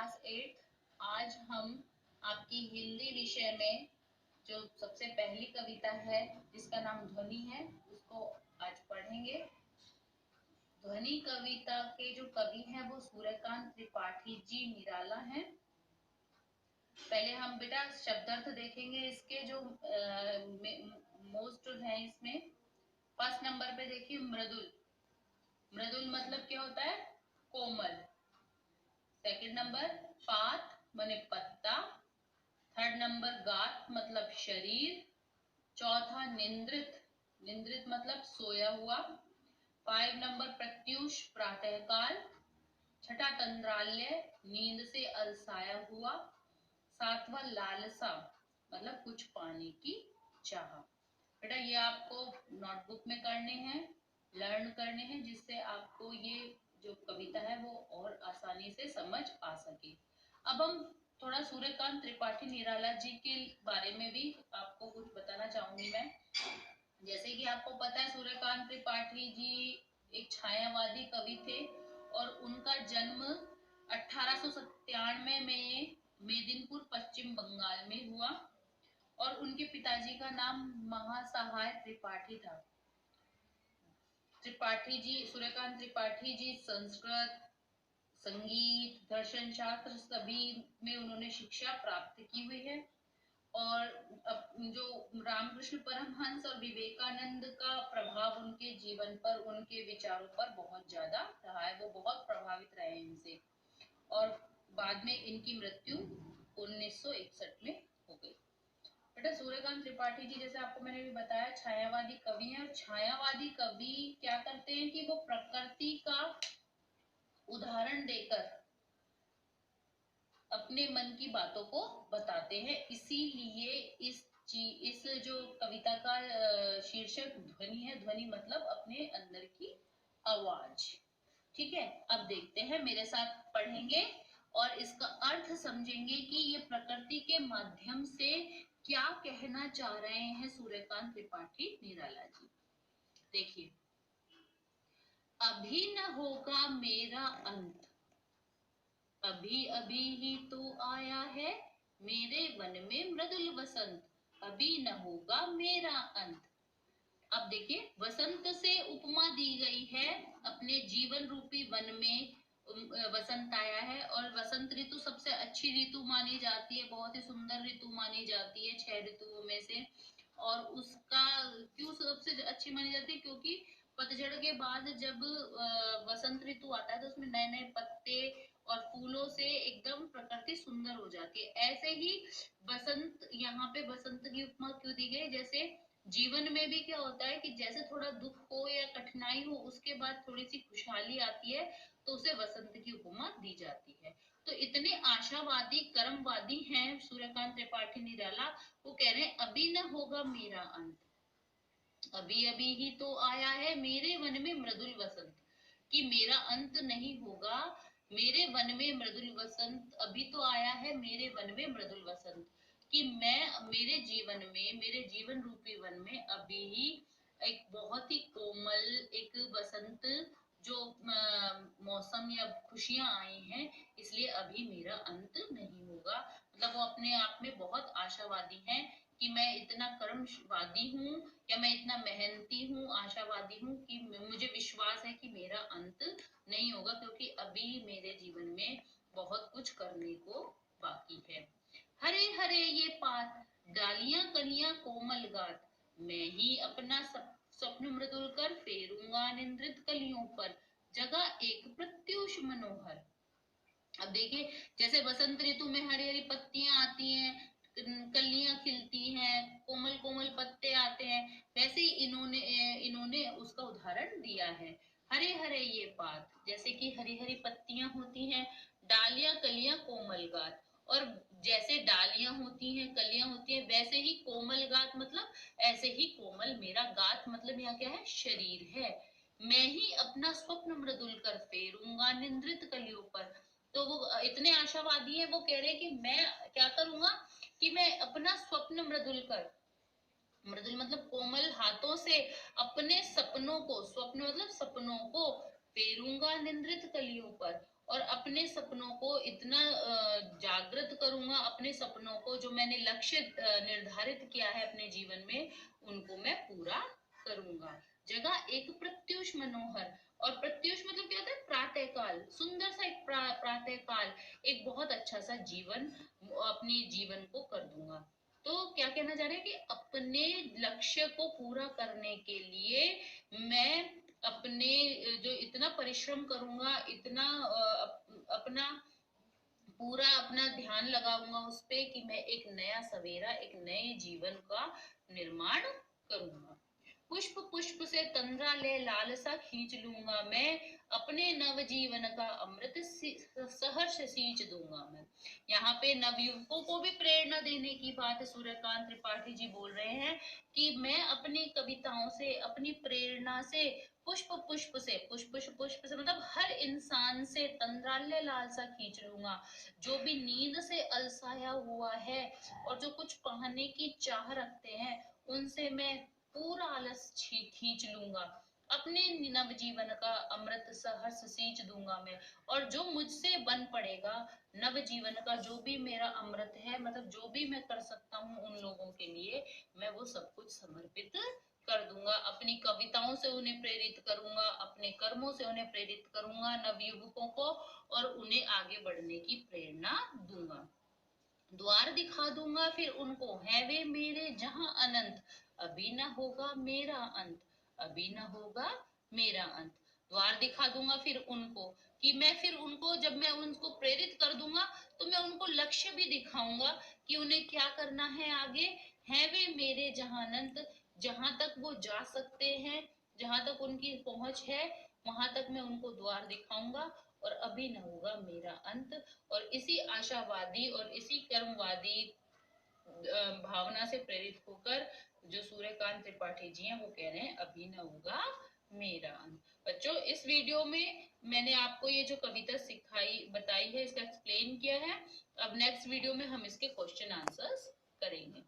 Class 8। आज हम आपकी हिंदी विषय में जो सबसे पहली कविता है जिसका नाम ध्वनि है उसको आज पढ़ेंगे। ध्वनि कविता के जो कवि हैं वो सूर्यकांत त्रिपाठी जी निराला हैं। पहले हम बेटा शब्दार्थ देखेंगे इसके जो मोस्ट है इसमें। फर्स्ट नंबर पे देखिए मृदुल। मृदुल मतलब क्या होता है? कोमल। सेकंड नंबर पात माने पत्ता। थर्ड नंबर गात मतलब शरीर। चौथा निंद्रित, निंद्रित मतलब सोया हुआ। 5 नंबर प्रत्यूष प्रातःकाल। छठा तंद्राल्य नींद से अलसाया हुआ। सातवां लालसा मतलब कुछ पाने की चाह। बेटा ये आपको नोटबुक में करने हैं, लर्न करने हैं, जिससे आपको ये जो कविता है वो और आसानी से समझ आ सके। अब हम थोड़ा सूर्यकांत त्रिपाठी निराला जी के बारे में भी आपको कुछ बताना चाहूंगी मैं। जैसे कि आपको पता है सूर्यकांत त्रिपाठी जी एक छायावादी कवि थे और उनका जन्म 1897 में मेदिनीपुर पश्चिम बंगाल में हुआ और उनके पिताजी का नाम महासहाय त्रिपाठी था। त्रिपाठी जी, सूर्यकांत त्रिपाठी जी संस्कृत, संगीत, दर्शन शास्त्र सभी में उन्होंने शिक्षा प्राप्त की हुई है। और जो रामकृष्ण परमहंस और विवेकानंद का प्रभाव उनके जीवन पर, उनके विचारों पर बहुत ज्यादा रहा है। वो बहुत प्रभावित रहे इनसे और बाद में इनकी मृत्यु 1961 में हो गई। बेटा सूर्यकांत त्रिपाठी जी जैसे आपको मैंने भी बताया छायावादी कवि हैं। और छायावादी कवि क्या करते हैं कि वो प्रकृति का उदाहरण देकर अपने मन की बातों को बताते हैं। इसीलिए इस जो कविता का शीर्षक ध्वनि है। ध्वनि मतलब अपने अंदर की आवाज। ठीक है, अब देखते हैं, मेरे साथ पढ़ेंगे और इसका अर्थ समझेंगे कि ये प्रकृति के माध्यम से क्या कहना चाह रहे हैं सूर्यकांत त्रिपाठी निराला जी। देखिए, अभी न होगा मेरा अंत, अभी अभी ही तो आया है मेरे वन में मृदुल वसंत, अभी न होगा मेरा अंत। अब देखिए, वसंत से उपमा दी गई है। अपने जीवन रूपी वन में वसंत आया है और वसंत ऋतु सबसे अच्छी ऋतु मानी जाती है, बहुत ही सुंदर ऋतु मानी जाती है 6 ऋतुओं में से। और उसका क्यों सबसे अच्छी मानी जाती है? क्योंकि पतझड़ के बाद जब वसंत ऋतु आता है तो उसमें नए नए पत्ते और फूलों से एकदम प्रकृति सुंदर हो जाती है। ऐसे ही बसंत, यहाँ पे बसंत की उपमा क्यों दी गई? जैसे जीवन में भी क्या होता है कि जैसे थोड़ा दुख हो या कठिनाई हो उसके बाद थोड़ी सी खुशहाली आती है तो उसे वसंत की उपमा दी जाती है। तो इतने आशावादी कर्मवादी हैं सूर्यकांत त्रिपाठी निराला। वो कह रहे हैं अभी न होगा मेरा अंत, अभी अभी ही तो आया है मेरे वन में मृदुल वसंत, कि मेरा अंत नहीं होगा, मेरे वन में मृदुल वसंत अभी तो आया है मेरे वन में मृदुल वसंत, कि मैं मेरे जीवन में, मेरे जीवन रूपी वन में अभी ही एक बहुत ही कोमल एक वसंत जो मौसम या खुशियां आई हैं, इसलिए अभी मेरा अंत नहीं होगा। मतलब वो अपने आप में बहुत आशावादी हैं कि मैं इतना कर्मवादी हूँ या मैं इतना मेहनती हूँ, आशावादी हूँ कि मुझे विश्वास है कि मेरा अंत नहीं होगा, क्योंकि अभी मेरे जीवन में बहुत कुछ करने को बाकी है। हरे हरे ये पात, डालियां कलियां कोमल गात, मैं ही अपना स्वप्न मृदुल कर फेरूंगा निंद्रित कलियों पर, जगह एक प्रत्युष मनोहर। अब देखिए, जैसे बसंत ऋतु में हरी हरी पत्तियां आती हैं, कलियां खिलती हैं, कोमल कोमल पत्ते आते हैं, वैसे ही इन्होंने उसका उदाहरण दिया है। हरे हरे ये पात, जैसे कि हरी हरी पत्तियां होती हैं, डालियां कलियां कोमल गात, और जैसे डालियां होती हैं, कलियां होती हैं, वैसे ही कोमल गात मतलब ऐसे ही कोमल मेरा गात मतलब यहाँ क्या है? शरीर है। मैं ही अपना स्वप्न मृदुल कर फेरूंगा निंद्रित कलियों पर। तो वो इतने आशावादी है, वो कह रहे हैं कि मैं क्या करूंगा कि मैं अपना स्वप्न मृदुल कर, मृदुल मतलब कोमल हाथों से अपने सपनों को, स्वप्न मतलब सपनों को, फेरूंगा निंद्रित कलियों पर, और अपने सपनों को इतना जागृत करूंगा, अपने सपनों को जो मैंने लक्ष्य निर्धारित किया है अपने जीवन में, उनको मैं पूरा करूंगा। जगह एक प्रत्युष मनोहर, और प्रत्युष मतलब क्या होता है, प्रातः काल, सुंदर सा एक प्रातः काल, एक बहुत अच्छा सा जीवन अपने जीवन को कर दूंगा। तो क्या कहना चाह रहे हैं कि अपने लक्ष्य को पूरा करने के लिए मैं अपने जो इतना परिश्रम करूंगा, इतना अपना पूरा अपना ध्यान लगाऊंगा उस पे कि मैं एक नया सवेरा, एक नए जीवन का निर्माण करूंगा। पुष्प पुष्प से तंद्रा ले लालसा खींच लूंगा मैं, अपने नव जीवन का अमृत सहर्ष सींच दूंगा मैं। यहाँ पे नवयुवकों को भी प्रेरणा देने की बात सूर्यकांत त्रिपाठी जी बोल रहे हैं कि मैं अपनी कविताओं से, अपनी प्रेरणा से, पुष्प पुष्प से, पुष्प से मतलब हर इंसान से तंद्राल्य लालसा खींच लूंगा। जो भी नींद से अलसाया हुआ है और जो कुछ पाने की चाह रखते हैं, उनसे मैं पूरा आलस खींच लूंगा। अपने नव जीवन का अमृत सहर्ष सींच दूंगा मैं। और जो मुझसे बन पड़ेगा नव जीवन का, जो भी मेरा अमृत है, मतलब जो भी मैं कर सकता हूँ उन लोगों के लिए, मैं वो सब कुछ समर्पित कर दूंगा। अपनी कविताओं से उन्हें प्रेरित करूंगा, अपने कर्मों से उन्हें प्रेरित करूंगा नवयुवकों को, और उन्हें आगे बढ़ने की प्रेरणा दूंगा। द्वार दिखा दूंगा फिर उनको, है वे मेरे जहां अनंत, अभी न होगा मेरा अंत, अभी न होगा मेरा अंत। द्वार दिखा दूंगा फिर उनको, कि मैं फिर उनको, जब मैं उनको प्रेरित कर दूंगा तो मैं उनको लक्ष्य भी दिखाऊंगा कि उन्हें क्या करना है आगे। है वे मेरे जहां अनंत, जहां तक वो जा सकते हैं, जहां तक उनकी पहुंच है, वहां तक मैं उनको द्वार दिखाऊंगा, और अभी न होगा मेरा अंत। और इसी आशावादी और इसी कर्मवादी भावना से प्रेरित होकर जो सूर्यकांत त्रिपाठी जी हैं वो कह रहे हैं, अभी न होगा मेरा अंत। बच्चों, इस वीडियो में मैंने आपको ये जो कविता सिखाई बताई है, इसका एक्सप्लेन किया है। अब नेक्स्ट वीडियो में हम इसके क्वेश्चन आंसर्स करेंगे।